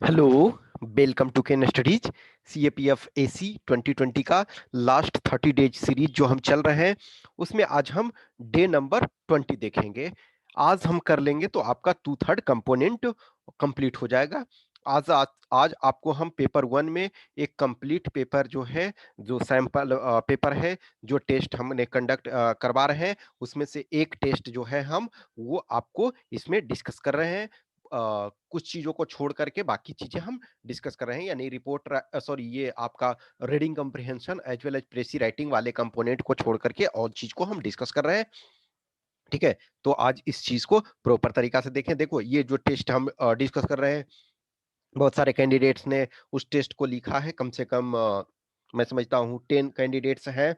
Hello. Welcome to Ken studies. CAPF AC 2020 का last 30 days series जो हम चल रहे हैं उसमें आज हम डे नंबर 20 देखेंगे। आज हम कर लेंगे तो आपका 2/3 कंपोनेंट कंप्लीट हो जाएगा। आज आपको हम पेपर वन में एक कंप्लीट पेपर जो है, जो सैंपल पेपर है, जो टेस्ट हमने कंडक्ट करवा रहे हैं उसमें से एक टेस्ट जो है हम वो आपको इसमें डिस्कस कर रहे हैं। कुछ चीजों को छोड़ करके बाकी चीजें हम डिस्कस कर रहे हैं, यानी सॉरी, ये आपका reading comprehension as well as precis writing वाले कंपोनेंट को छोड़ करके और चीज को हम डिस्कस कर रहे हैं। ठीक है, तो आज इस चीज को प्रॉपर तरीका से देखें। देखो, ये जो टेस्ट हम डिस्कस कर रहे हैं, बहुत सारे कैंडिडेट्स ने उस टेस्ट को लिखा है। कम से कम मैं समझता हूँ 10 कैंडिडेट्स हैं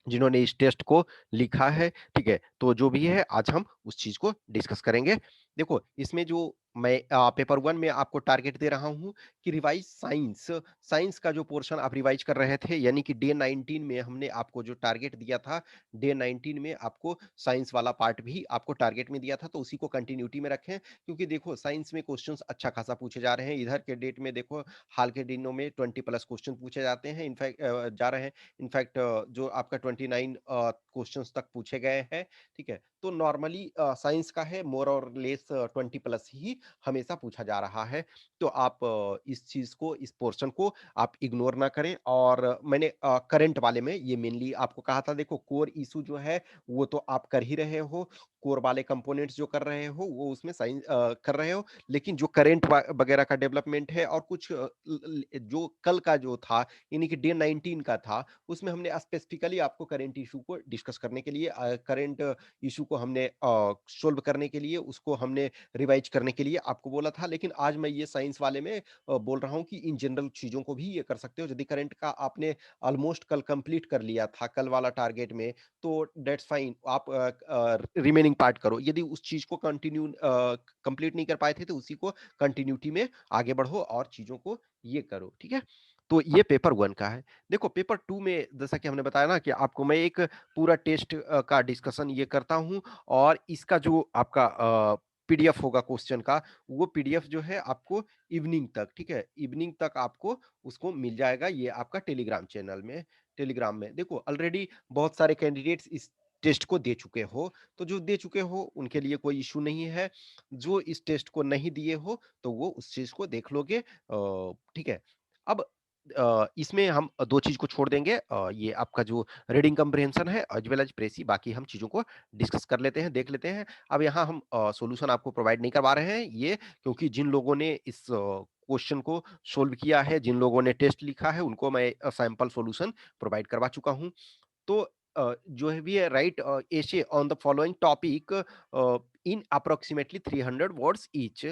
जिन्होंने इस टेस्ट को लिखा है। ठीक है, तो जो भी है आज हम उस चीज को डिस्कस करेंगे। देखो, इसमें जो मैं पेपर वन में आपको टारगेट दे रहा हूं कि रिवाइज साइंस साइंस का जो पोर्शन आप रिवाइज कर रहे थे, यानी कि डे 19 में हमने आपको जो टारगेट दिया था, डे 19 में आपको साइंस वाला पार्ट भी आपको टारगेट में दिया था, तो उसी को कंटिन्यूटी में रखें। क्योंकि देखो, साइंस में क्वेश्चंस अच्छा खासा पूछे जा रहे हैं इधर के डेट में। देखो, हाल के दिनों में 20+ क्वेश्चन पूछे जाते हैं, इनफैक्ट जा रहे हैं। इनफैक्ट जो आपका 29 क्वेश्चंस तक पूछे गए हैं। ठीक है, तो नॉर्मली साइंस का है मोर और लेस 20+ ही हमेशा पूछा जा रहा है। तो आप इस चीज को, इस पोर्शन को आप इग्नोर ना करें। और मैंने करंट वाले में ये मेनली आपको कहा था, देखो कोर इशू जो है वो तो आप कर ही रहे हो, कोर वाले कंपोनेंट्स जो कर रहे हो वो उसमें साइंस कर रहे हो। लेकिन जो करंट वगैरह का डेवलपमेंट है और कुछ जो कल का जो था, यानी कि डे 19 का था, उसमें हमने स्पेसिफिकली आपको करंट इशू को डिस्कस करने के लिए, करंट इशू को हमने सोल्व करने के लिए, उसको हमने रिवाइज करने के लिए आपको बोला था। लेकिन आज मैं ये साइंस वाले में बोल रहा हूँ कि इन जनरल चीजों को भी ये कर सकते हो। यदि करंट का आपने ऑलमोस्ट कल कंप्लीट कर लिया था कल वाला टारगेट में, तो डेट्स फाइन, आप रिमेनिंग पार्ट करो। यदि उस चीज को कंटिन्यू कंप्लीट नहीं कर पाए थे तो उसी को कंटिन्यूटी में आगे बढ़ो और चीजों को ये करो। ठीक है, तो ये पेपर वन का है। देखो, पेपर टू में जैसा कि हमने बताया ना कि आपको मैं एक पूरा टेस्ट का डिस्कशन ये करता हूं, और इसका जो आपका पीडीएफ होगा क्वेश्चन का, वो पीडीएफ जो है आपको इवनिंग तक, ठीक है, इवनिंग तक आपको उसको मिल जाएगा। ये आपका टेलीग्राम चैनल में, टेलीग्राम में। देखो, ऑलरेडी बहुत सारे कैंडिडेट्स इस टेस्ट को दे चुके हो, तो जो दे चुके हो उनके लिए कोई इशू नहीं है। जो इस टेस्ट को नहीं दिए हो तो वो उस चीज को देख लोगे। ठीक है, अब इसमें हम दो चीज को छोड़ देंगे, ये आपका जो रीडिंग कम्प्रिहेंशन है एज वेल एज प्रेसी, बाकी हम चीजों को डिस्कस कर लेते हैं, देख लेते हैं। अब यहाँ हम सॉल्यूशन आपको प्रोवाइड नहीं करवा रहे हैं, ये क्योंकि जिन लोगों ने इस क्वेश्चन को सोल्व किया है, जिन लोगों ने टेस्ट लिखा है, उनको मैं सैंपल सॉल्यूशन प्रोवाइड करवा चुका हूँ। तो जो है भी है, right essay on the following topic in approximately 300 words each.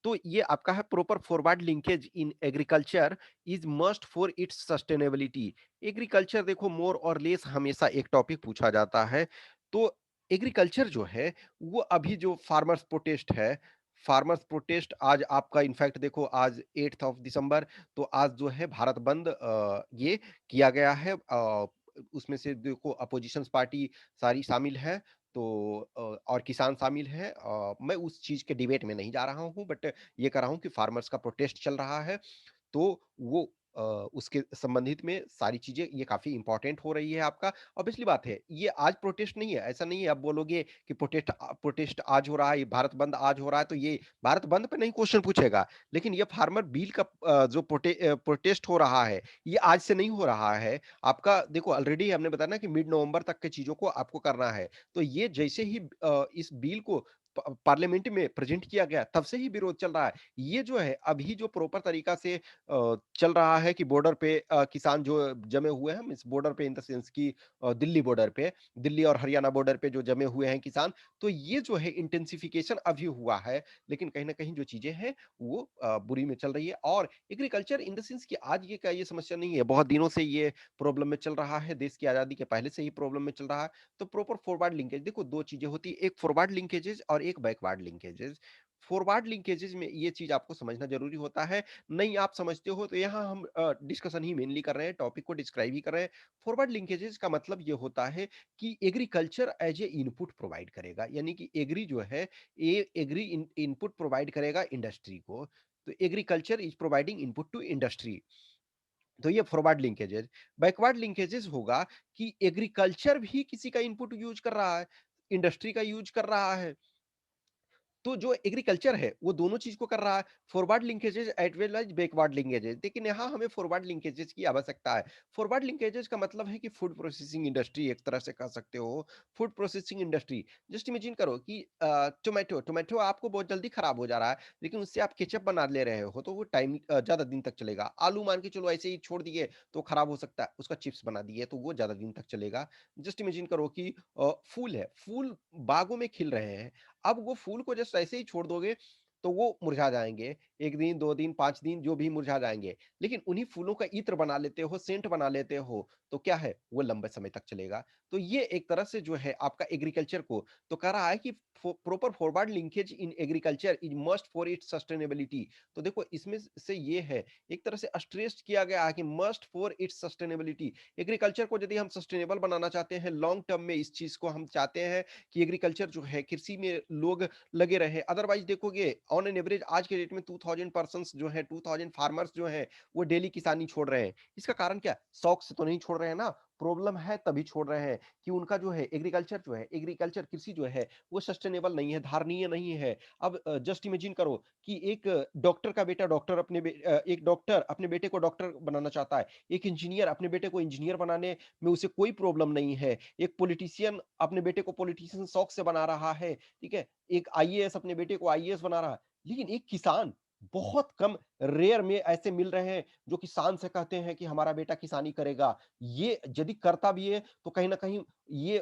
तो ये आपका है, proper forward linkage in agriculture is must for its sustainability. Agriculture देखो, मोर और लेस हमेशा एक टॉपिक पूछा जाता है। तो एग्रीकल्चर जो है वो अभी जो फार्मर्स प्रोटेस्ट है, फार्मर्स प्रोटेस्ट आज आपका, इनफैक्ट देखो आज 8 दिसंबर, तो आज जो है भारत बंद ये किया गया है। उसमें से देखो अपोजिशन पार्टी सारी शामिल है, तो और किसान शामिल है। मैं उस चीज के डिबेट में नहीं जा रहा हूँ, बट ये कह रहा हूँ कि फार्मर्स का प्रोटेस्ट चल रहा है, तो वो उसके संबंधित में सारी चीजें ये काफी इंपॉर्टेंट हो रही है आपका। ऑब्वियसली बात है, ये आज प्रोटेस्ट नहीं है, ऐसा नहीं है। आप बोलोगे कि प्रोटेस्ट आज हो रहा है, ये भारत बंद आज हो रहा है, तो ये भारत बंद पे नहीं क्वेश्चन पूछेगा। लेकिन ये फार्मर बिल का जो प्रोटेस्ट हो रहा है, ये आज से नहीं हो रहा है आपका। देखो, ऑलरेडी हमने बताया ना कि मिड नवंबर तक के चीजों को आपको करना है। तो ये जैसे ही इस बिल को पार्लियामेंट में प्रेजेंट किया गया, तब से ही विरोध चल रहा है। ये जो है अभी जो प्रॉपर तरीका से चल रहा है कि बॉर्डर पे किसान जो जमे हुए हैं, इस बॉर्डर पे इन द सेंस की दिल्ली बॉर्डर पे, दिल्ली और हरियाणा बॉर्डर पे जो जमे हुए हैं किसान, तो ये जो है इंटेंसिफिकेशन अभी हुआ है। लेकिन कहीं ना कहीं जो चीजें हैं वो बुरी में चल रही है। और एग्रीकल्चर इन द सेंस कि आज ये का ये समस्या नहीं है, बहुत दिनों से ये प्रॉब्लम में चल रहा है, देश की आजादी के पहले से ही प्रॉब्लम में चल रहा है। तो प्रॉपर फॉरवर्ड लिंकेज, देखो दो चीजें होती है, एक फॉरवर्ड लिंकेजेस और एक बैकवर्ड लिंकेजेस। फॉरवर्ड लिंकेजेस में ये चीज आपको समझना जरूरी होता है। नहीं आप समझते हो तो यहाँ हम डिस्कशन ही मेनली कर रहे हैं, टॉपिक को डिस्क्राइब ही कर रहे हैं। फॉरवर्ड लिंकेजेस का मतलब ये होता है कि agriculture as a input provide करेगा, यानी कि एग्री जो है, ये एग्री इनपुट प्रोवाइड करेगा इंडस्ट्री को। तो agriculture is providing input to industry. तो ये फॉरवर्ड लिंकेजेस। बैकवर्ड लिंकेजेस होगा कि एग्रीकल्चर भी किसी का इनपुट यूज कर रहा है, इंडस्ट्री का यूज कर रहा है। तो जो एग्रीकल्चर है वो दोनों चीज को कर रहा है, forward linkages at well as backward linkages. लेकिन यहाँ हमें फॉरवर्ड लिंकेजेस की आवश्यकता है। फॉरवर्ड लिंकेजेस का मतलब है कि फूड प्रोसेसिंग इंडस्ट्री एक तरह से कह सकते हो। Food processing industry, just imagine करो कि टोमेटो टोमेटो आपको बहुत जल्दी खराब हो जा रहा है, लेकिन उससे आप केचप बना ले रहे हो तो वो टाइम ज्यादा दिन तक चलेगा। आलू मान के चलो ऐसे ही छोड़ दिए तो खराब हो सकता है, उसका चिप्स बना दिए तो वो ज्यादा दिन तक चलेगा। जस्ट इमेजिन करो कि फूल है, फूल बागों में खिल रहे हैं, अब वो फूल को जस्ट ऐसे ही छोड़ दोगे तो वो मुरझा जाएंगे, 1 दिन 2 दिन 5 दिन जो भी मुरझा जाएंगे। लेकिन उन्हीं फूलों का इत्र बना लेते हो, सेंट बना लेते हो, तो क्या है वो लंबे समय तक चलेगा। तो ये एक तरह से जो है आपका एग्रीकल्चर को तो कह रहा है कि proper forward linkage in agriculture is must for its sustainability. तो देखो इसमें से ये है, एक तरह से स्ट्रेस किया गया है कि must for its sustainability. Agriculture को यदि हम सस्टेनेबल बनाना चाहते हैं, लॉन्ग टर्म में इस चीज को हम चाहते हैं कि एग्रीकल्चर जो है कृषि में लोग लगे रहे। अदरवाइज देखोगे ऑन एन एवरेज आज के डेट में 2000 पर्सन जो है, 2000 फार्मर्स जो है वो डेली किसानी छोड़ रहे हैं। इसका कारण क्या, शौक से तो नहीं छोड़ रहे हैं ना, प्रॉब्लम है तभी छोड़ रहे हैं कि उनका जो है एग्रीकल्चर जो है, एग्रीकल्चर कृषि जो है वो सस्टेनेबल नहीं है, धारणीय नहीं है। अब जस्ट इमेजिन करो कि एक डॉक्टर का बेटा डॉक्टर एक डॉक्टर अपने बेटे को डॉक्टर बनाना चाहता है, एक इंजीनियर अपने बेटे को इंजीनियर बनाने में उसे कोई प्रॉब्लम नहीं है, एक पॉलिटिशियन अपने बेटे को पॉलिटिशियन शौक से बना रहा है, ठीक है, एक आईएएस अपने बेटे को आईएएस बना रहा है। लेकिन एक किसान, बहुत कम रेयर में ऐसे मिल रहे हैं जो किसान से कहते हैं कि हमारा बेटा किसानी करेगा। ये यदि करता भी है तो कहीं ना कहीं ये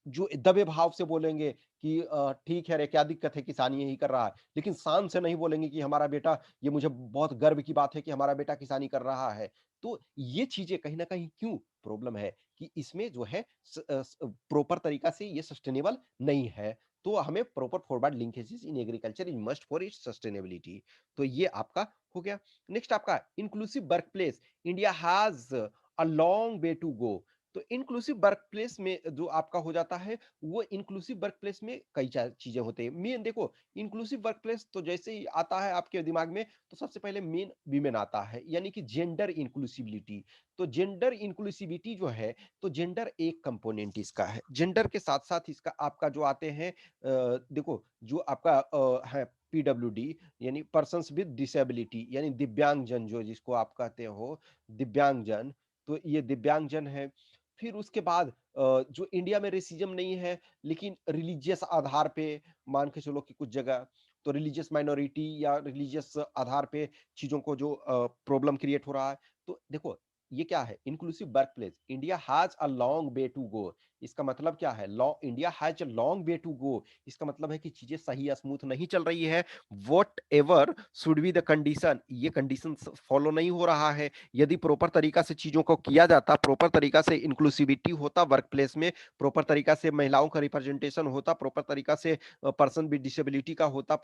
जो दबे भाव से बोलेंगे कि ठीक है रे, क्या दिक्कत है, किसानी यही कर रहा है। लेकिन शान से नहीं बोलेंगे कि हमारा बेटा, ये मुझे बहुत गर्व की बात है कि हमारा बेटा किसानी कर रहा है। तो ये चीजें कहीं ना कहीं क्यों प्रॉब्लम है कि इसमें जो है प्रॉपर तरीका से ये सस्टेनेबल नहीं है। तो हमें proper forward linkages in agriculture is must for its sustainability. तो ये आपका हो गया। नेक्स्ट आपका inclusive work place, India has a long way to go. तो इंक्लूसिव वर्क प्लेस में जो आपका हो जाता है, वो इंक्लूसिव वर्क प्लेस में कई चीजें होते हैं। मेन देखो, इंक्लूसिव वर्क प्लेस तो जैसे ही आता है आपके दिमाग में तो सबसे पहले मेन वीमेन आता है, यानी कि जेंडर इंक्लूसिविटी। तो जेंडर इंक्लूसिविटी जो है, तो जेंडर एक कंपोनेंट इसका है, जेंडर के साथ साथ इसका आपका जो आते हैं देखो जो आपका है पीडब्ल्यूडी, यानी पर्सन्स विद डिसेबिलिटी, यानी दिव्यांगजन जो जिसको आप कहते हो दिव्यांगजन। तो ये दिव्यांगजन है। फिर उसके बाद जो इंडिया में रेसिज्म नहीं है, लेकिन रिलीजियस आधार पे मान के चलो कि कुछ जगह तो रिलीजियस माइनॉरिटी या रिलीजियस आधार पे चीजों को जो प्रॉब्लम क्रिएट हो रहा है। तो देखो ये क्या है, inclusive work place, India has a long way to go. इसका मतलब क्या है, India has a long way to go, इसका मतलब है कि चीजें सही या स्मूथ नहीं चल रही है। What ever should be the condition, ये कंडीशन फॉलो नहीं हो रहा है। यदि प्रॉपर तरीका से चीजों को किया जाता, प्रॉपर तरीका से इंक्लूसिविटी होता वर्क प्लेस में, प्रॉपर तरीका से महिलाओं का रिप्रेजेंटेशन होता, प्रॉपर तरीका से पर्सन विद डिसेबिलिटी का होता,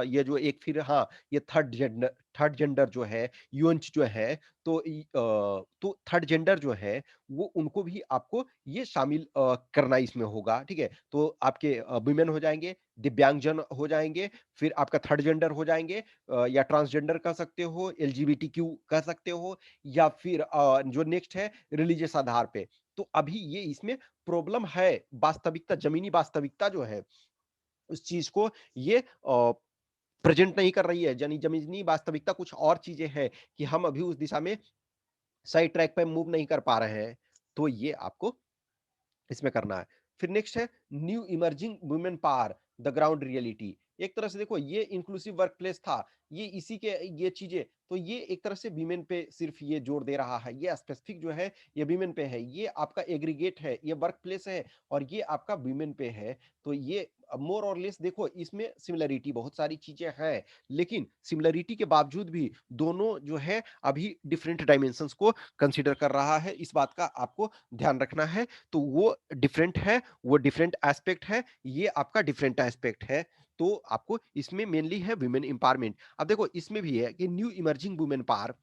ये जो एक फिर हाँ ये थर्ड जेंडर जो है, यूएंच जो है, तो थर्ड जेंडर जो है वो उनको भी आपको ये शामिल करना इसमें होगा, ठीक है। तो आपके वुमेन हो जाएंगे, दिव्यांगजन हो जाएंगे, फिर आपका थर्ड जेंडर हो जाएंगे, या ट्रांसजेंडर कह सकते हो, एलजीबीटीक्यू कह सकते हो, या फिर जो नेक्स्ट है रिलीजियस आधार पे। तो अभी ये इसमें प्रॉब्लम है, वास्तविकता जमीनी वास्तविकता जो है उस चीज को ये प्रेजेंट नहीं कर रही है, यानी जमीनी वास्तविकता कुछ और चीजें हैं कि हम अभी उस दिशा में सही ट्रैक पे मूव नहीं कर पा रहे हैं। तो ये आपको इसमें करना है। फिर नेक्स्ट है new emerging women power, the ground reality. एक तरह से देखो ये इंक्लूसिव वर्क प्लेस था, ये इसी के ये चीजें, तो ये एक तरह से वीमेन पे सिर्फ ये जोर दे रहा है, ये स्पेसिफिक जो है ये वीमेन पे है, ये आपका एग्रीगेट है, ये वर्क प्लेस है और ये आपका वीमेन पे है। तो ये मोर और लेस देखो इसमें सिमिलरिटी बहुत सारी चीजें हैं, लेकिन सिमिलरिटी के बावजूद भी दोनों जो है अभी डिफरेंट डायमेंशंस को कंसीडर कर रहा है, इस बात का आपको ध्यान रखना है। तो वो डिफरेंट है, वो डिफरेंट एस्पेक्ट है, ये आपका डिफरेंट एस्पेक्ट है। तो आपको इसमें मेनली है वुमेन एम्पावरमेंट। अब देखो इसमें भी है कि न्यू इमर्जिंग वुमेन पावर,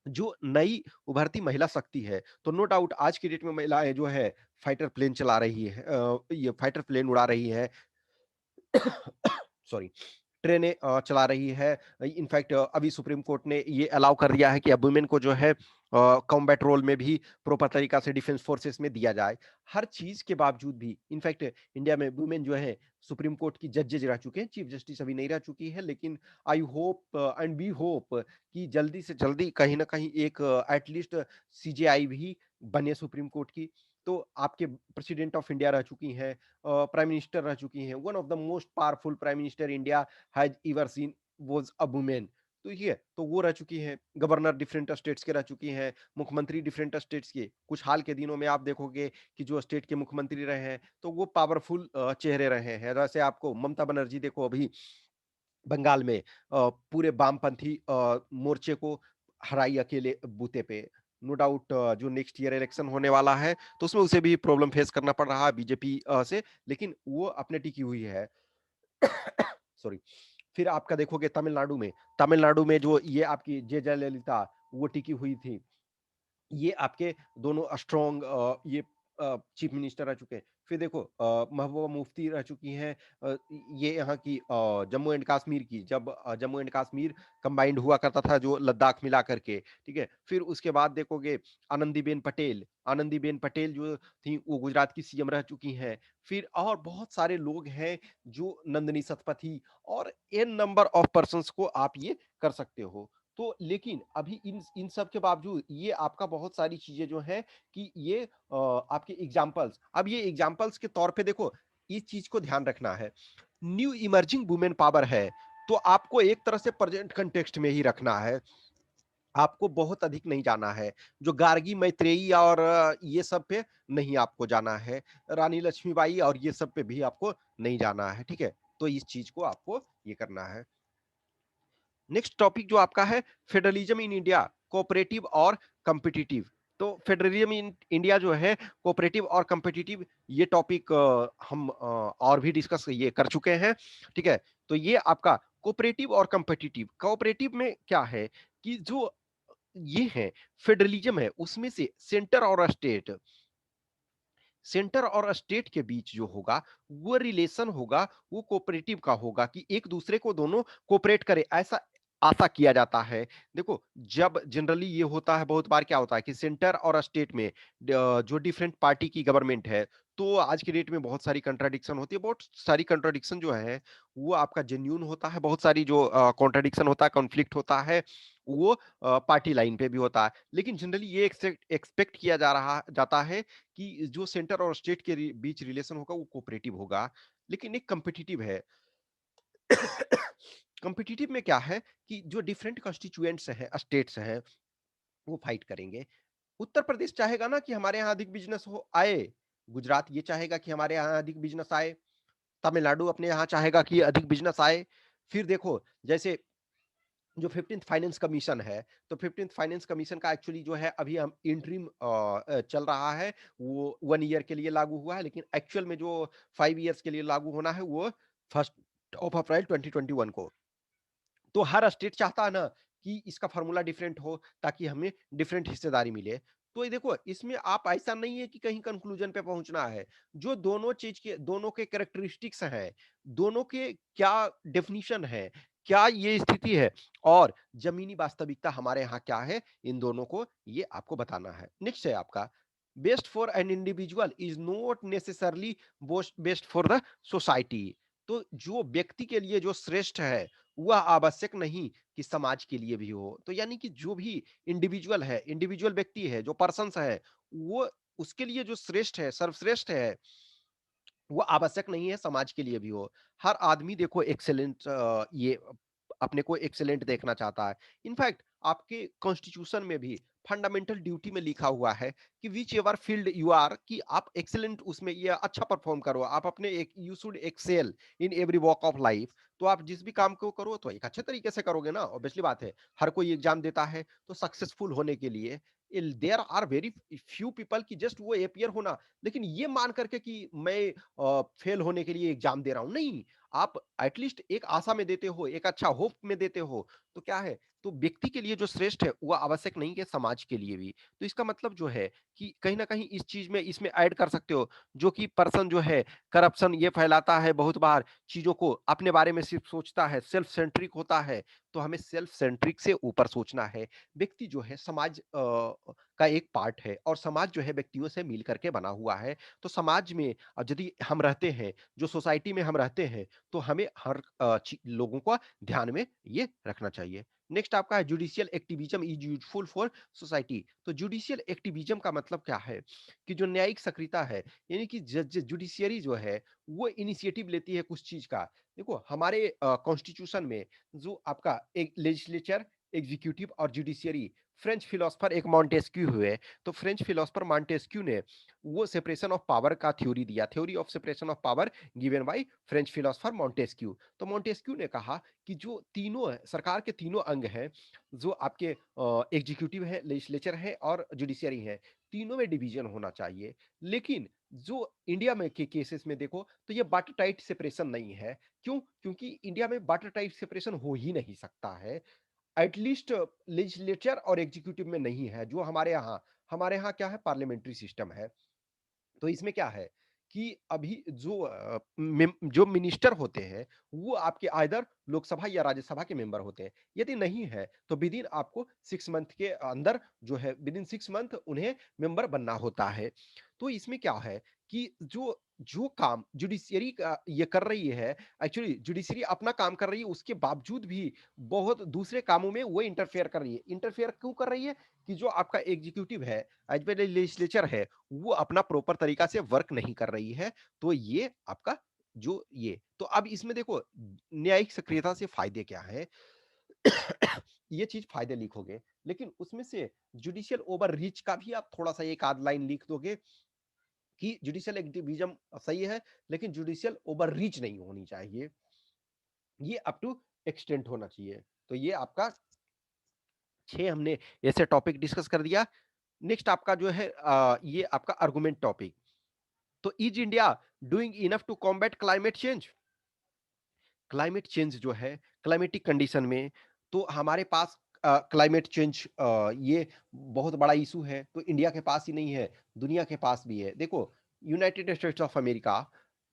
जो नई उभरती महिला शक्ति है। तो नो डाउट आज की डेट में महिलाएं जो है फाइटर प्लेन चला रही है, ये फाइटर प्लेन उड़ा रही है, सॉरी, ट्रेनें चला रही है। इनफैक्ट अभी सुप्रीम कोर्ट ने ये अलाउ कर दिया है कि अब वुमेन को जो है कॉम्बैट रोल में भी प्रॉपर तरीका से डिफेंस फोर्सेस में दिया जाए। हर चीज के बावजूद भी इनफैक्ट इंडिया में वुमेन जो है सुप्रीम कोर्ट की जजेज रह चुके हैं, चीफ जस्टिस अभी नहीं रह चुकी है, लेकिन I hope and we hope कि जल्दी से जल्दी कहीं ना कहीं एक एटलीस्ट सीजेआई भी बने सुप्रीम कोर्ट की। तो आपके प्रेसिडेंट ऑफ इंडिया रह चुकी हैं, प्राइम मिनिस्टर रह चुकी हैं, one of the most powerful prime minister India has ever seen was a women. तो ये तो वो रह चुकी हैं, गवर्नर डिफरेंट स्टेट्स के रह चुकी हैं, मुख्यमंत्री डिफरेंट स्टेट्स के। कुछ हाल के दिनों में आप देखोगे कि जो स्टेट के मुख्यमंत्री रहे हैं तो वो पावरफुल चेहरे रहे हैं। जैसे आपको ममता बनर्जी देखो अभी बंगाल में पूरे वामपंथी मोर्चे को हराई अकेले बूते पे। नो डाउट जो नेक्स्ट ईयर इलेक्शन होने वाला है तो उसमें उसे भी प्रॉब्लम फेस करना पड़ रहा है बीजेपी से, लेकिन वो अपने टिकी हुई है। सॉरी। फिर आपका देखोगे तमिलनाडु में जो ये आपकी जे जयललिता वो टिकी हुई थी। ये आपके दोनों स्ट्रॉन्ग ये चीफ मिनिस्टर रह चुके हैं। फिर देखो महबूबा मुफ्ती रह चुकी हैं, ये यहाँ की जम्मू एंड कश्मीर की, जब जम्मू एंड कश्मीर कंबाइंड हुआ करता था जो लद्दाख मिला करके, ठीक है। फिर उसके बाद देखोगे आनंदीबेन पटेल जो थी वो गुजरात की सीएम रह चुकी हैं। फिर और बहुत सारे लोग हैं जो नंदिनी सतपथी और एन नंबर ऑफ पर्सन्स को आप ये कर सकते हो। तो लेकिन अभी इन इन सब के बावजूद ये आपका बहुत सारी चीजें जो है कि ये आपके एग्जाम्पल्स, अब ये एग्जाम्पल्स के तौर पे देखो, इस चीज को ध्यान रखना है। न्यू इमर्जिंग वुमेन पावर है, तो आपको एक तरह से प्रेजेंट कंटेक्स्ट में ही रखना है, आपको बहुत अधिक नहीं जाना है। जो गार्गी मैत्रेयी और ये सब पे नहीं आपको जाना है, रानी लक्ष्मीबाई और ये सब पे भी आपको नहीं जाना है, ठीक है। तो इस चीज को आपको ये करना है। नेक्स्ट टॉपिक जो आपका है फेडरलिज्म इन इंडिया, कोऑपरेटिव और कॉम्पिटिटिव। तो फेडरलिज्म इन इंडिया जो है कोऑपरेटिव और कॉम्पिटिटिव, ये टॉपिक हम और भी डिस्कस ये कर चुके हैं, ठीक है। तो ये आपका कोऑपरेटिव और कॉम्पिटिटिव, कोऑपरेटिव में क्या है कि जो ये है फेडरलिज्म है उसमें से सेंटर और स्टेट के बीच जो होगा वो रिलेशन होगा, वो कोऑपरेटिव का होगा कि एक दूसरे को दोनों कोऑपरेट करे, ऐसा आशा किया जाता है। देखो जब जनरली ये होता है, बहुत बार क्या होता है कि सेंटर और स्टेट में जो डिफरेंट पार्टी की गवर्नमेंट है, तो आज की डेट में बहुत सारी कंट्राडिक्शन होती है, बहुत सारी कंट्राडिक्शन जो है वो आपका जेन्यून होता है, बहुत सारी जो कॉन्ट्राडिक्शन होता है, कॉन्फ्लिक्ट होता है, वो पार्टी लाइन पे भी होता है। लेकिन जनरली ये एक्सपेक्ट किया जा रहा जाता है कि जो सेंटर और स्टेट के बीच रिलेशन होगा वो कोऑपरेटिव होगा। लेकिन एक कॉम्पिटिटिव है। कॉम्पिटिटिव में क्या है कि जो डिफरेंट कॉन्स्टिट्यूएंट्स हैं, स्टेट्स हैं, वो फाइट करेंगे। उत्तर प्रदेश चाहेगा ना कि हमारे यहाँ अधिक बिजनेस हो आए, गुजरात ये चाहेगा कि हमारे यहाँ अधिक बिजनेस आए, तमिलनाडु अपने यहाँ चाहेगा कि अधिक बिजनेस आए। फिर देखो जैसे जो 15th फाइनेंस कमीशन है, तो 15th फाइनेंस कमीशन का एक्चुअली जो है अभी हम इंटरिम चल रहा है, वो 1 ईयर के लिए लागू हुआ है, लेकिन एक्चुअल में जो 5 ईयर्स के लिए लागू होना है वो 1 अप्रैल 2021 को। तो हर स्टेट चाहता है ना कि इसका फॉर्मूला डिफरेंट हो ताकि हमें डिफरेंट हिस्सेदारी मिले। तो ये देखो इसमें आप ऐसा नहीं है कि कहीं कंक्लूजन पे पहुंचना है, जो दोनों के कैरेक्टरिस्टिक्स हैं, दोनों के क्या डेफिनेशन है, क्या ये स्थिति है और जमीनी वास्तविकता हमारे यहाँ क्या है, इन दोनों को ये आपको बताना है। नेक्स्ट है आपका best for an individual is not necessarily best for the society. तो जो व्यक्ति के लिए जो श्रेष्ठ है वह आवश्यक नहीं कि समाज के लिए भी हो। तो यानी कि जो भी इंडिविजुअल व्यक्ति है, जो पर्सन्स है, वो उसके लिए जो श्रेष्ठ है, सर्वश्रेष्ठ है, वो आवश्यक नहीं है समाज के लिए भी हो। हर आदमी देखो एक्सेलेंट ये अपने को एक्सेलेंट देखना चाहता है। इनफैक्ट आपके कॉन्स्टिट्यूशन में भी फंडामेंटल ड्यूटी में लिखा हुआ है कि whichever field you are, कि आप एक्सेलेंट उसमें ये अच्छा परफॉर्म करो, आप अपने एक you should excel in every walk of life. तो आप जिस भी काम को करो तो एक अच्छे तरीके से करोगे ना, ऑब्वियसली बात है। हर कोई एग्जाम देता है तो सक्सेसफुल होने के लिए there are very few people की जस्ट वो अपियर होना, लेकिन ये मान करके कि मैं फेल होने के लिए एग्जाम दे रहा हूं, नहीं। आप एटलीस्ट एक आशा में देते हो, एक अच्छा होप में देते हो। तो क्या है तो व्यक्ति के लिए जो श्रेष्ठ है वो आवश्यक नहीं है समाज के लिए भी। तो इसका मतलब जो है कि कहीं न कहीं इस चीज़ में इसमें ऐड कर सकते हो, जो कि पर्सन जो है करप्शन ये फैलाता है बहुत बार, चीज़ों को अपने बारे में सिर्फ़ सोचता है, सेल्फ सेंट्रिक होता है, तो हमें सेल्फ सेंट्रिक से ऊपर सोचना है। व्यक्ति जो है समाज का एक पार्ट है और समाज जो है व्यक्तियों से मिल कर के बना हुआ है। तो समाज में यदि हम रहते हैं, जो सोसाइटी में हम रहते हैं, तो हमें हर लोगों को ध्यान में ये रखना चाहिए। नेक्स्ट आपका है judicial activism is useful for society. तो जुडिशियल एक्टिविज्म का मतलब क्या है कि जो न्यायिक सक्रियता है, यानी कि जज जुडिशियरी जो है वो इनिशिएटिव लेती है कुछ चीज का। देखो हमारे कॉन्स्टिट्यूशन में जो आपका एक लेजिस्लेचर, एग्जीक्यूटिव और जुडिशियरी, फ्रेंच फिलोसफर एक मॉन्टेस्क्यू हुए। तो फ्रेंच फिलोसफर मॉन्टेस्क्यू ने वो सेपरेशन ऑफ पावर का थ्योरी दिया, theory of separation of power given by French philosopher Montesquieu. तो मॉन्टेस्क्यू ने कहा कि जो तीनों सरकार के तीनों अंग हैं, जो आपके एग्जीक्यूटिव है, लेजिस्लेचर है और जुडिशियरी है, तीनों में डिवीजन होना चाहिए। लेकिन जो इंडिया में के केसेस में देखो तो ये वाटर टाइट सेपरेशन नहीं है। क्यों? क्योंकि इंडिया में वाटर टाइट सेपरेशन हो ही नहीं सकता है। एटलीस्ट लेजिस्लेचर और एग्जीक्यूटिव में नहीं है, जो हमारे यहाँ क्या है, पार्लियामेंट्री सिस्टम है। तो इसमें क्या है कि अभी जो मिनिस्टर होते हैं वो आपके आइदर लोकसभा या राज्यसभा के मेंबर होते हैं। यदि नहीं है तो विद इन आपको 6 मंथ के अंदर जो है, विद इन 6 मंथ उन्हें मेंबर बनना होता है। तो इसमें क्या है कि जो जो काम जुडिशियरी का ये कर रही है, एक्चुअली जुडिशियरी अपना काम कर रही है, उसके बावजूद भी बहुत दूसरे कामों में वो इंटरफेयर कर रही है। इंटरफेयर क्यों कर रही है? कि जो आपका एग्जीक्यूटिव है, एज वेल एज लेजिस्लेचर है, वो अपना प्रॉपर तरीका से वर्क नहीं कर रही है। तो ये आपका जो ये तो अब इसमें देखो न्यायिक सक्रियता से फायदे क्या है? ये चीज फायदे लिखोगे, लेकिन उसमें से जुडिशियल ओवर रीच का भी आप थोड़ा सा एक आध लाइन लिख दोगे कि जुडिशियल एक्टिविज्म सही है, लेकिन जुडिशियल ओवर रीच नहीं होनी चाहिए, ये अप टू एक्सटेंट होना चाहिए। तो ये आपका 6 हमने ऐसे टॉपिक डिस्कस कर दिया। नेक्स्ट आपका जो है ये आपका आर्गुमेंट टॉपिक। तो is India doing enough to combat climate change? Climate change जो है, क्लाइमेटिक कंडीशन में तो हमारे पास क्लाइमेट चेंज ये बहुत बड़ा इशू है। तो इंडिया के पास ही नहीं है, दुनिया के पास भी है। देखो United states of America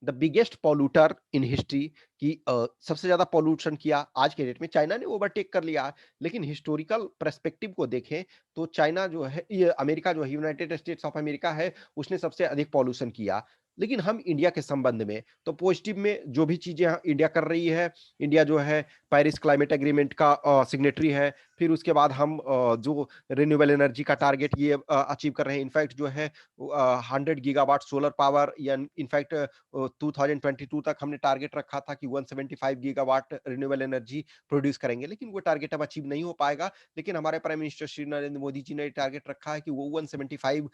the biggest polluter in history, की सबसे ज्यादा पॉल्यूशन किया, आज के डेट में चाइना ने ओवरटेक कर लिया। लेकिन हिस्टोरिकल पर्सपेक्टिव को देखें तो चाइना जो है, ये अमेरिका जो है, यूनाइटेड स्टेट्स ऑफ अमेरिका है, उसने सबसे अधिक पॉल्यूशन किया। लेकिन हम इंडिया के संबंध में तो पॉजिटिव में जो भी चीजें इंडिया कर रही है, इंडिया जो है पेरिस क्लाइमेट एग्रीमेंट का सिग्नेटरी है। फिर उसके बाद हम जो रिन्यूएबल एनर्जी का टारगेट ये अचीव कर रहे हैं। इनफैक्ट जो है 100 गीगावाट सोलर पावर, या इनफैक्ट 2022 तक हमने टारगेट रखा था कि 175 गीगावाट रिन्यूएबल एनर्जी प्रोड्यूस करेंगे, लेकिन वो टारगेट अब अचीव नहीं हो पाएगा। लेकिन हमारे प्राइम मिनिस्टर श्री नरेंद्र मोदी जी ने टारगेट रखा है कि वो 175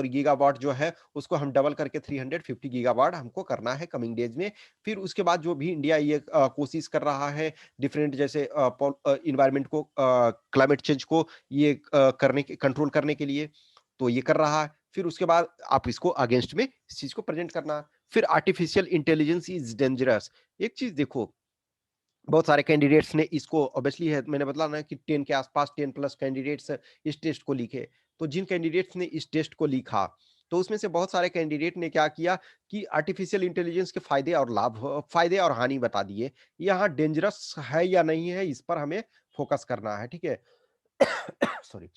गीगावाट जो है उसको हम डबल करके 350 गीगावाट हमको करना है कमिंग डेज में। फिर उसके बाद जो भी इंडिया ये कोशिश कर रहा है डिफरेंट, जैसे इन्वायरमेंट को, क्लाइमेट चेंज को ये करने के, कंट्रोल करने के लिए, तो ये कर रहा है। फिर उसके बाद आप इसको अगेंस्ट में इस चीज को प्रेजेंट करना। फिर आर्टिफिशियल इंटेलिजेंस इज डेंजरस। एक चीज देखो, बहुत सारे कैंडिडेट्स ने इसको, ऑब्वियसली है, मैंने बतला ना कि 10 के आसपास 10 प्लस कैंडिडेट्स इस टेस्ट को लिखे। तो जिन कैंडिडेट्स ने इस टेस्ट को लिखा, तो उसमें से बहुत सारे कैंडिडेट ने क्या किया कि आर्टिफिशियल इंटेलिजेंस के फायदे और लाभ, फायदे और हानि बता दिए। यहाँ डेंजरस है या नहीं है, इस पर हमें फोकस करना है, ठीक है। सॉरी।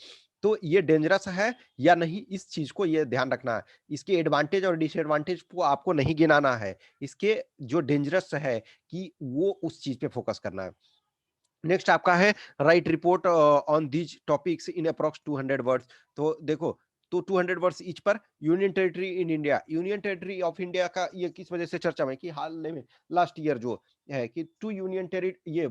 तो ये डेंजरस है या नहीं, इस चीज को ये ध्यान रखना है। इसके एडवांटेज और डिसएडवांटेज को आपको नहीं गिनाना है, इसके जो डेंजरस है कि वो उस चीज पे फोकस करना है। नेक्स्ट आपका है right report on these topics in approx 200 words. तो देखो, तो 200 वर्ड्स ईच पर। Union territory in India, union territory of India का ये किस वजह से चर्चा में कि हाल में लास्ट ईयर जो है कि टू यूनियन टेरिटरी, ये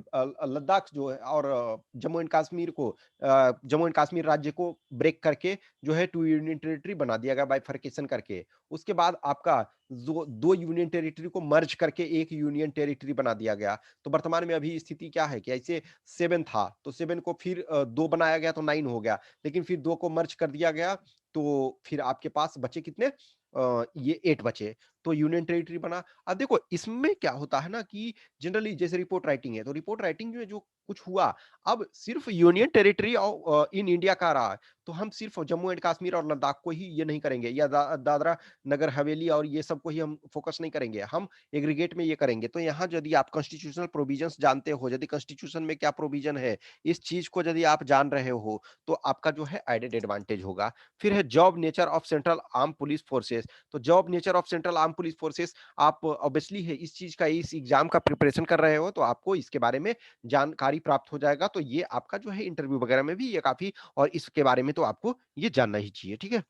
लद्दाख जो है और जम्मू एंड कश्मीर को, जम्मू एंड कश्मीर राज्य को ब्रेक करके जो है टू यूनियन टेरिटरी बना दिया गया, बाइफरकेशन करके। उसके बाद आपका जो दो यूनियन टेरिटरी को मर्ज करके एक यूनियन टेरिटरी बना दिया गया। तो वर्तमान में अभी स्थिति क्या है कि ऐसे 7 था, तो 7 को फिर 2 बनाया गया तो 9 हो गया, लेकिन फिर 2 को मर्ज कर दिया गया, तो फिर आपके पास बचे कितने, ये 8 बचे। तो यूनियन टेरिटरी बना। अब देखो इसमें क्या होता है ना कि जनरली जैसे रिपोर्ट राइटिंग है, तो रिपोर्ट राइटिंग में जो कुछ हुआ, अब सिर्फ यूनियन टेरिटरी इन इंडिया का रहा है, तो हम सिर्फ जम्मू एंड कश्मीर और लद्दाख को ही ये नहीं करेंगे, या दादरा नगर हवेली और ये सब को ही हम फोकस नहीं करेंगे, हम एग्रीगेट में ये करेंगे। तो यहाँ यदि आप कॉन्स्टिट्यूशनल प्रोविजंस जानते हो, यदि कॉन्स्टिट्यूशन में क्या प्रोविजन है, इस चीज को यदि आप जान रहे हो, तो आपका जो है एडेड एडवांटेज होगा। फिर है job nature of central arm police forces. तो job nature of central arm police forces, आप ऑब्वियसली है इस चीज का, इस एग्जाम का प्रिपरेशन कर रहे हो, तो आपको इसके बारे में जानकारी प्राप्त हो जाएगा। तो ये आपका जो है इंटरव्यू वगैरह में भी ये काफी, और इसके बारे में तो आपको ये जानना ही चाहिए, ठीक है।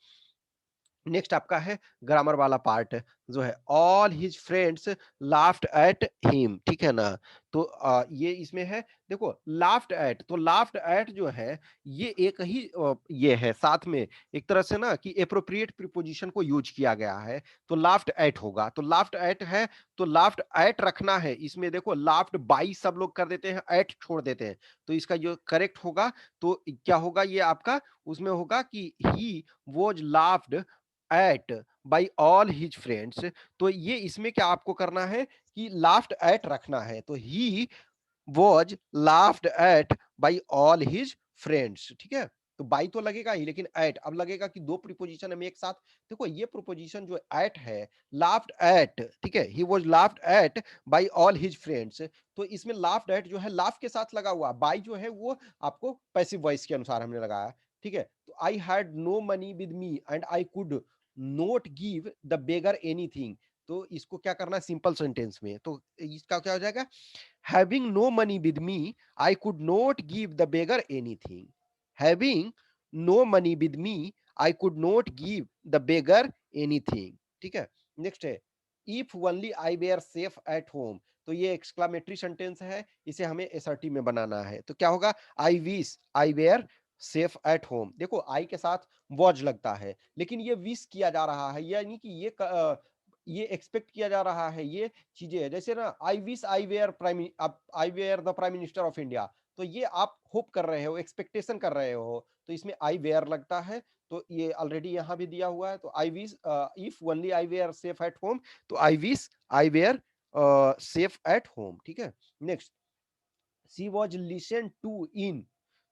नेक्स्ट आपका है ग्रामर वाला पार्ट, जो है all his friends laughed at him, ठीक है ना। तो ये इसमें है, देखो लाफ्ड एट, तो लाफ्ड एट जो है ये एक ही ये है साथ में एक तरह से ना कि एप्रोप्रिएट प्रीपोजिशन को यूज किया गया है, तो लाफ्ड एट होगा। तो लाफ्ड एट है, तो लाफ्ड एट रखना है इसमें। देखो लाफ्ड बाई सब लोग कर देते हैं, एट छोड़ देते हैं, तो इसका जो करेक्ट होगा, तो क्या होगा ये आपका, उसमें होगा कि he was laughed eight by all his friends. तो ये इसमें क्या आपको करना है कि लाफ्ड एट रखना है, तो he was laughed eight by all his friends, ठीक है। तो बाई तो लगेगा ही, लेकिन एट अब लगेगा कि दो प्रीपोजिशन हम एक साथ, देखो ये प्रीपोजिशन जो एट है, लाफ्ड एट, ठीक है, he was laughed eight by all his friends, तो इसमें लाफ्ड एट जो है लाफ के साथ लगा हुआ, बाई जो है वो आपको पैसिव वॉइस के अनुसार हमने लगाया, ठीक है। तो I had no money with me and I could not give the beggar anything. तो इसको क्या करना है सिंपल सेंटेंस में, तो इसका क्या हो जाएगा, having no money with me I could not give the beggar anything। having no money with me I could not give the beggar anything, ठीक है। नेक्स्ट है if only I were safe at home। तो ये exclamatory sentence है, इसे हमें assertive में बनाना है, तो क्या होगा, I wish I were safe at home. देखो आई के साथ वॉज लगता है, लेकिन ये विश किया जा रहा है, यानी कि ये एक्सपेक्ट किया जा रहा है, ये चीजें है। जैसे ना I wish I were the prime minister of India, तो ये आप होप कर रहे हो, एक्सपेक्टेशन कर रहे हो, तो इसमें आई वेयर लगता है। तो ये ऑलरेडी यहां भी दिया हुआ है, तो I wish if only I were safe at home, तो I wish I were safe at home, ठीक है। Next, she was listen to in,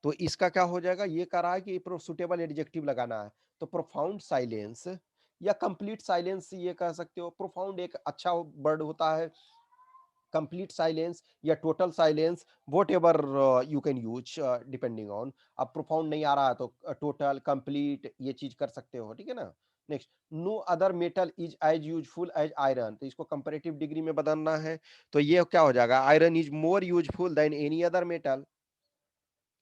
तो इसका क्या हो जाएगा, ये कह रहा है कि सुटेबल एडजेक्टिव लगाना है, तो प्रोफाउंड साइलेंस या कंप्लीट साइलेंस ये कह सकते हो। प्रोफाउंड एक अच्छा वर्ड होता है, कंप्लीट साइलेंस या total silence, what ever you can use depending on. अब प्रोफाउंड नहीं आ रहा है तो टोटल कंप्लीट ये चीज कर सकते हो, ठीक है ना। Next, no other metal is as useful as iron, तो इसको कंपेरेटिव डिग्री में बदलना है, तो ये क्या हो जाएगा, iron is more useful than any other metal.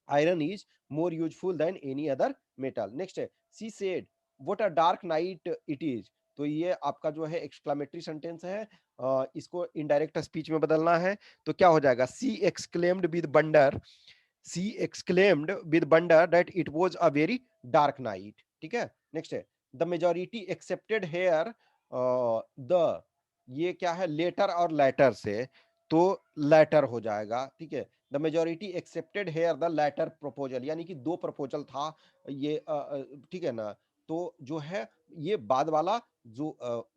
Iron is more useful than any other metal. Next है, she said what a dark night it is, तो ये आपका जो है एक्सक्लामेटरी सेंटेंस है, इसको इनडायरेक्ट स्पीच में बदलना है, तो क्या हो जाएगा, she exclaimed with wonder, she exclaimed with wonder that it was a very dark night, ठीक है। नेक्स्ट है, the majority accepted here the, ये क्या है लेटर और लेटर से, तो लेटर हो जाएगा, ठीक है। The majority accepted here the latter proposal, यानी कि दो प्रपोजल था ये, ठीक है ना। तो जो है ये बाद वाला जो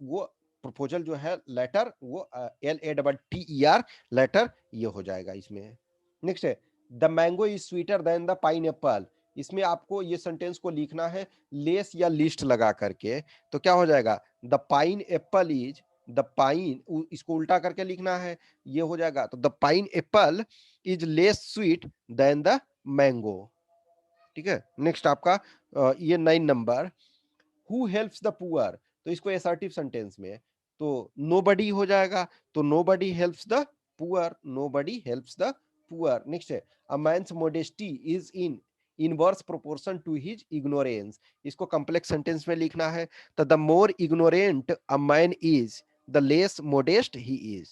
वो प्रपोजल जो है लेटर, वो LATTER लेटर, ये हो जाएगा इसमें। नेक्स्ट है, the mango is sweeter than the pine Apple, इसमें आपको ये सेंटेंस को लिखना है लेस या लिस्ट लगा करके, तो क्या हो जाएगा, the pineapple is, the pine इसको उल्टा करके लिखना है, ये हो जाएगा, तो the pineapple is less sweet than the mango, ठीक है। नेक्स्ट आपका ये 9 number, who helps the poor, तो इसको एसर्टिव सेंटेंस में, तो नोबडी हो जाएगा, तो nobody helps the poor, nobody helps the poor. Next है, a man's modesty is in inverse proportion to his ignorance, इसको कॉम्प्लेक्स सेंटेंस में लिखना है, तो the more ignorant a man is the less modest he is.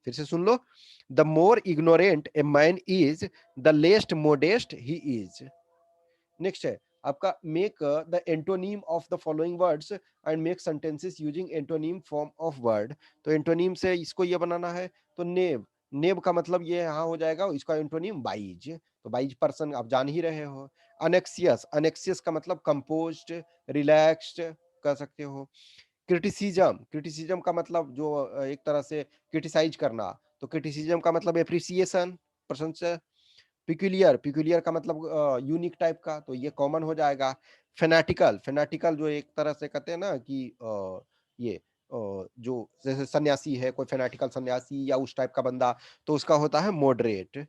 फिर से सुन लो, the more ignorant a man is the least modest he is. Next है आपका, make the antonym of the following words and make sentences using antonym form of word, तो antonym से इसको ये बनाना है, तो नेब, नेब का मतलब ये यहाँ हो जाएगा, इसका एंटोनीम वाइज, तो वाइज पर्सन आप जान ही रहे हो। अनेक्सियस, अनेक्सियस का मतलब कंपोज्ड, रिलैक्स्ड कह सकते हो। क्रिटिसिज्म, क्रिटिसिज्म का मतलब जो एक तरह से क्रिटिसाइज करना, तो क्रिटिसिज्म का मतलब एप्रिसिएशन, प्रशंसा। पिक्यूलियर, पिक्यूलियर का मतलब यूनिक टाइप का, तो ये कॉमन हो जाएगा। फेनाटिकल, फेनाटिकल जो एक तरह से कहते हैं ना कि ये जो जैसे सन्यासी है, कोई फेनाटिकल सन्यासी या उस टाइप का बंदा, तो उसका होता है मॉडरेट।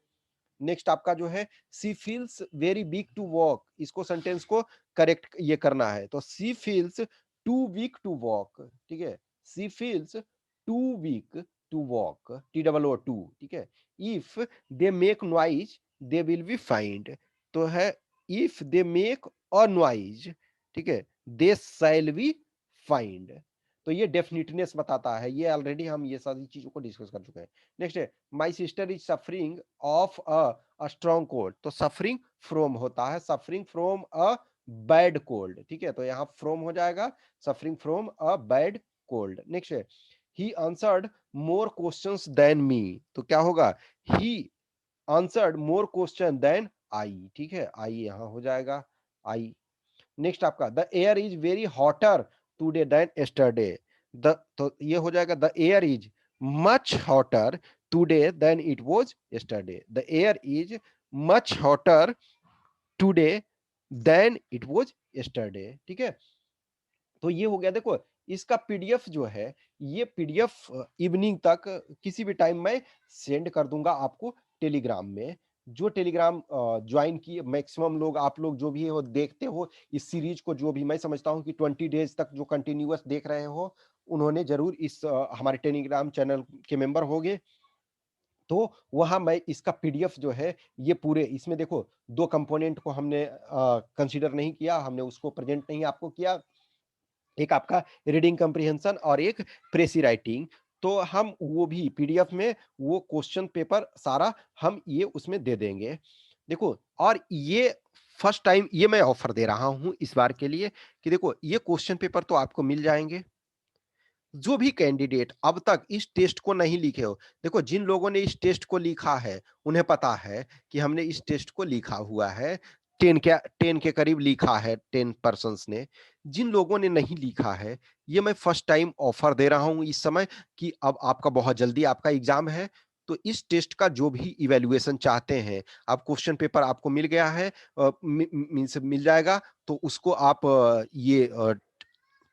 नेक्स्ट आपका जो है, she feels very weak to walk, इसको सेंटेंस को करेक्ट ये करना है, तो she feels too weak to walk, ठीक है। She feels too weak to walk, TOO, ठीक है। If they make noise they will be fined, तो है if they make a noise, ठीक है, दे शैल बी फाइंड। तो ये डेफिनिटनेस बताता है, ये ऑलरेडी हम ये सारी चीजों को डिस्कस कर चुके हैं। नेक्स्ट है, my sister is suffering of a strong cold, तो सफरिंग फ्रॉम होता है, suffering from a bad cold, ठीक है, तो यहाँ फ्रॉम हो जाएगा, suffering from a bad cold. Next है, he answered more questions than me, तो क्या होगा, he answered more question than I, ठीक है, आई यहाँ हो जाएगा, आई। नेक्स्ट आपका, the air is very hotter today than yesterday, the, तो ये हो जाएगा, the air is much hotter today than it was yesterday, the air is much hotter today than it was yesterday, ठीक है। तो ये हो गया, देखो इसका पीडीएफ जो है, ये पीडीएफ इवनिंग तक किसी भी टाइम मैं सेंड कर दूंगा आपको टेलीग्राम में। जो टेलीग्राम ज्वाइन किए मैक्सिमम लोग, आप लोग जो भी हो देखते हो इस सीरीज को, जो भी मैं समझता हूं कि 20 डेज तक जो कंटिन्यूअस देख रहे हो, उन्होंने जरूर इस हमारे टेलीग्राम चैनल के मेंबर होंगे। तो वहां मैं इसका पीडीएफ जो है, ये पूरे इसमें देखो, दो कंपोनेंट को हमने कंसीडर नहीं किया, हमने उसको प्रेजेंट नहीं आपको किया, एक आपका रीडिंग कम्प्रिहेंशन और एक प्रेसी राइटिंग। तो हम वो भी पीडीएफ में वो क्वेश्चन पेपर सारा हम ये उसमें दे देंगे। देखो, और ये फर्स्ट टाइम ये मैं ऑफर दे रहा हूं इस बार के लिए, कि देखो ये क्वेश्चन पेपर तो आपको मिल जाएंगे। जो भी कैंडिडेट अब तक इस टेस्ट को नहीं लिखे हो, देखो जिन लोगों ने इस टेस्ट को लिखा है, उन्हें पता है कि हमने इस टेस्ट को लिखा हुआ है, 10 के करीब लिखा है 10 पर्सन ने। जिन लोगों ने नहीं लिखा है, ये मैं फर्स्ट टाइम ऑफर दे रहा हूं इस समय, कि अब आपका बहुत जल्दी आपका एग्जाम है, तो इस टेस्ट का जो भी इवेल्युएशन चाहते हैं, आप क्वेश्चन पेपर आपको मिल गया है, मिल जाएगा, तो उसको आप ये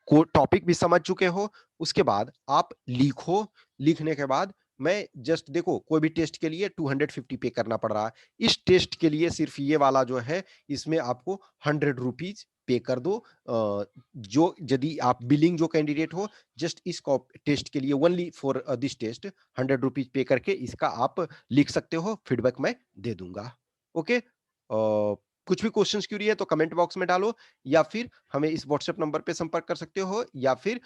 को टॉपिक भी समझ चुके हो, उसके बाद आप लिखो। लिखने के बाद मैं जस्ट, देखो कोई भी टेस्ट के लिए 250 पे करना पड़ रहा है, इस टेस्ट के लिए सिर्फ ये वाला जो है, इसमें आपको 100 रुपीज पे कर दो। जो यदि आप बिलिंग जो कैंडिडेट हो, जस्ट इस टेस्ट के लिए only for this test 100 rupees pay करके इसका आप लिख सकते हो, फीडबैक मैं दे दूंगा। ओके, कुछ भी क्वेश्चंस क्यूरी है तो कमेंट बॉक्स में डालो, या फिर हमें इस व्हाट्सएप नंबर पे संपर्क कर सकते हो, या फिर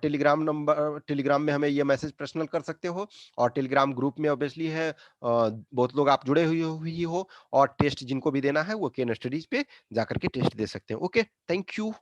टेलीग्राम में हमें ये मैसेज पर्सनल कर सकते हो। और टेलीग्राम ग्रुप में ऑब्वियसली है, बहुत लोग आप जुड़े हुई हो, और टेस्ट जिनको भी देना है वो केन स्टडीज पे जाकर के टेस्ट दे सकते हैं। Okay, thank you.